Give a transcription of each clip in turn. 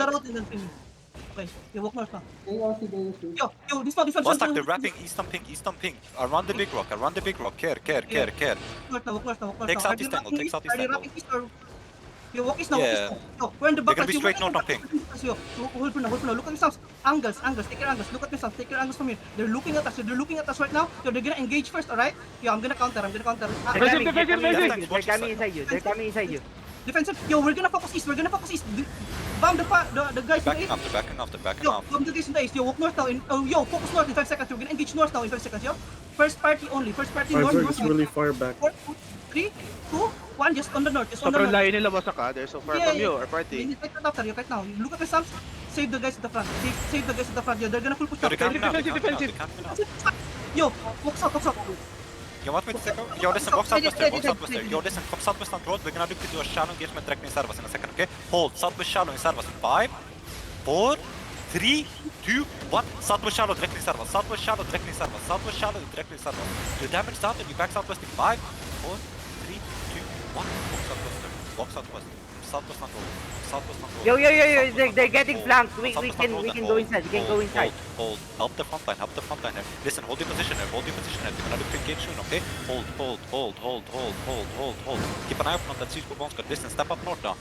the road and then film me. Okay, you walk north now. AOC, AOC. Yo, this one. What's like they're wrapping eastern pink. Around the big rock. Care. Walk north now. Take southeast angle, take southeast Are you angle. wrapping east or... Yo, walk east now, Yeah. walk east now. Yo, we're in the back. They're gonna be straight north on ping. Yo, hold for now. Look at yourselves. Angles. Take your angles. Look at yourselves. Take your angles from here. They're looking at us right now. Yo, they're gonna engage first, alright? Yo, I'm gonna counter. They're coming inside you. Defensive. Yo, we're gonna focus east. Bomb the guys in the east. They're backing Yo, off. bomb the guys in the east. Yo, walk north now. Yo, focus north in 5 seconds. We're gonna engage north now in 5 seconds, yo. First party only. North. Is really far back. 4, 3, 2, 1. Just on the north. Sobrang layo nila wasak ka. They're so far from you, our party. You fight that after. You fight now. Look at the subs. Save the guys at the front. Save the guys at the front. Yo, they're gonna full push up. Defensive. Yo, walks out. You want me to take over? Yo, listen, walk southwest there. Yo, listen, come southwest on road. We're gonna look to do a shallow engagement directly in Servas in a second, okay? Hold, southwest shallow in Servas in 5, 4, 3, 2, 1. Southwest shallow directly in Servas. You damage south and you back southwest in 5, 4, 3, 2, 1. Walk southwest. Southwest on road. Yo, they're getting flanked. We can go inside. Hold. Help the front line here. Listen, hold your position here. They're gonna look to engage soon, okay? Hold. Keep an eye open on that siege bounce cut. Listen, step up north now.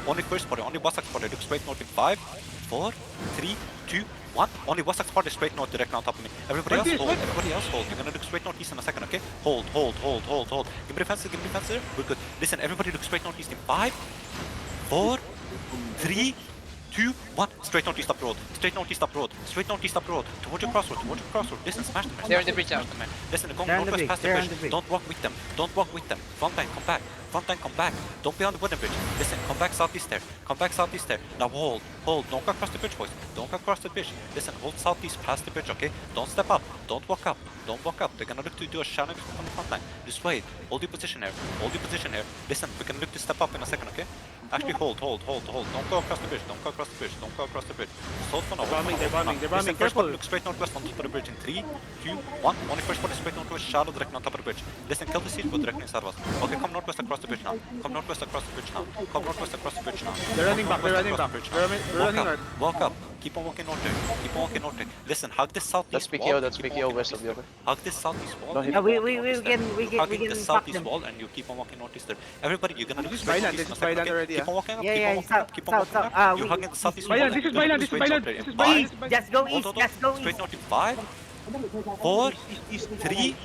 Only first party, only Wasak's party. Look straight north in 5, 4, 3, 2, 1. Only Wasak's party straight north direct on top of me. Everybody else hold. You're gonna look straight northeast in a second, okay? Hold. Give me defensive. We're good. Listen, everybody look straight northeast in 5, 4, 3, 2, 1. Straight northeast up road. Towards your crossroad. Listen, smash them. They're in the bridge now. Listen, go northwest past the bridge. Don't walk with them. Front line, come back. Don't be on the wooden bridge. Listen, come back southeast there. Now hold. Don't go across the bridge, boys. Listen, hold southeast past the bridge, okay? Don't step up. Don't walk up. They're gonna look to do a shallow on the front line. Just wait. Hold your position here. Listen, we're gonna look to step up in a second, okay? Actually, hold. Don't go across the bridge. Hold for now. They're bombing. Listen, first Careful. one, look straight northwest on top of the bridge in 3, 2, 1. Only first one is straight northwest, shallow directly on top of the bridge. Listen, kill the siege boat directly in Sarvas. Okay, come northwest across the bridge now. They're running back. We're running north. Walk up. Keep on walking north there. Listen, hug this southeast wall. That's PKO west of the other. Hug this southeast wall. Yeah, we can Hugging the fuck southeast them. wall and you keep on walking northeast there. Everybody, you're gonna look This is straight Bailand, northeast this in a is second, Bailand okay? already, Keep on walking up. Yeah, Keep on walking up. south. You're hugging the southeast wall. Bailand, this is Bailand. Straight north in Just go Straight east. north in 5, 4, 3,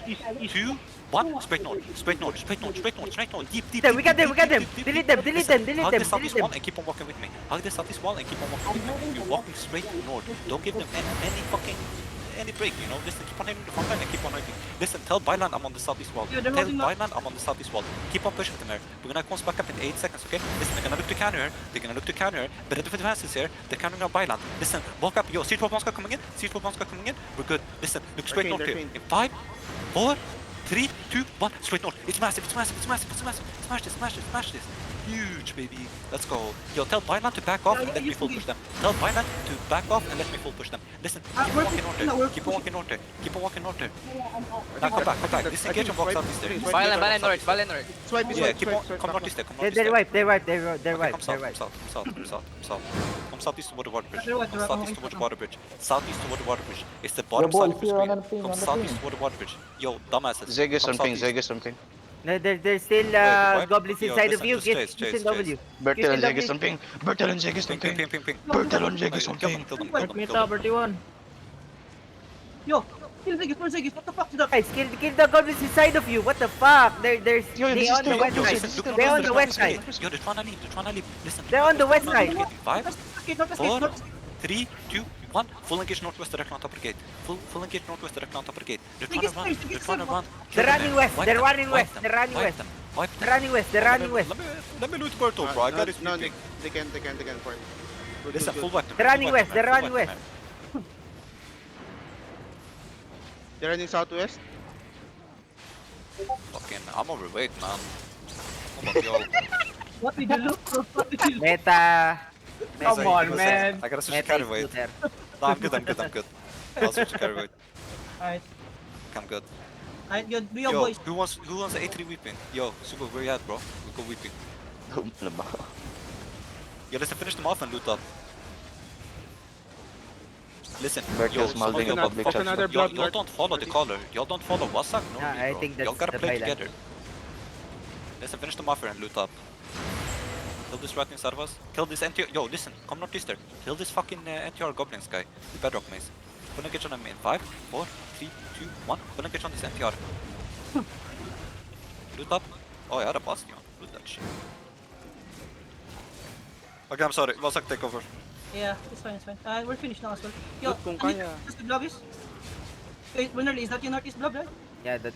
2, 1. Straight north. Deep. We got them. Delete them. Hug the southeast wall and keep on walking with me. You're walking straight north. Don't give them any break, you know. Listen, keep on hitting the front line and keep on hitting. Listen, tell Bailand I'm on the southeast wall. Yeah, they're holding up. Keep on pushing them there. We're gonna bounce back up in 8 seconds, okay? Listen, they're gonna look to counter here. But the defense is here. They're countering our Bailand. Listen, walk up. Yo, siege bounce coming in. We're good. Listen, look straight north here. In 5, 4, 3, 2, 1. Straight north. It's massive. Smash this. Huge, baby. Let's go. Yo, tell Bailand to back off and let me full push them. Listen, keep on walking north there. Now come back. Disengage and walk southeast there. Bailand north. Swipe. Yeah, come northeast there. They're right. Come southeast toward the water bridge. Southeast toward the water bridge. It's the bottom side of the screen. Come southeast toward the water bridge. Yo, dumbasses. Zegas Come southeast. on ping. No, there's still goblins Yo, inside of listen, you. just Get chase. in W. Bertel and Houston Zegas on ping. Ping. Bertel on Zegas on Kill ping. them. 31. Yo, kill Vegas. What the fuck is that? Guys, kill the goblins inside of you. What the fuck? They're on the west side. They're on the west side. Yo, they're trying to leave. Listen. They're on the west side. 5, Not 4, 3, 2, 1. Full engage northwest directly on top of the gate. Full engage northwest directly on top of the gate. They're trying to run. They're running west. They're running west. They're running west. Let me loot Berto, bro. I got it. No, they can for it. Listen, full wipe them. They're running west. They're running southwest. Fucking, I'm overweight, man. Come on, yo. What did you look? Meta. Come on, man. I gotta switch to Meta carry is weight. there. No, I'm good. I'll switch to carry weight. Alright. I'm good. Yo, do your Yo, boys. who wants the A3 weeping? Yo, Super, where you at, bro? We go weeping. Yo, listen, finish them off and loot up. Listen, Back yo, is some of Malding you, a public fuck church. another y'all, blood y'all lord. don't follow the caller. Y'all don't follow Wasak. No, Yeah, need, I bro. think Y'all that's gotta the play Bailand. together. Listen, finish them off here and loot up. Kill this right inside of us. Kill this NTR. Yo, listen, come northeaster. Kill this fucking NTR goblins guy. The bedrock maze. Gonna get on him in 5, 4, 3, 2, 1. Gonna get on this NTR. Loot up. Oh, I had a bastion. Loot that shit. Okay, I'm sorry. Wasak, take over. Yeah, it's fine, it's fine. We're finished now as well. Yo, Look kung ano kaya. yung Blob is? Wait, Winnerly, is that your Northeast Blob, right? Yeah, that's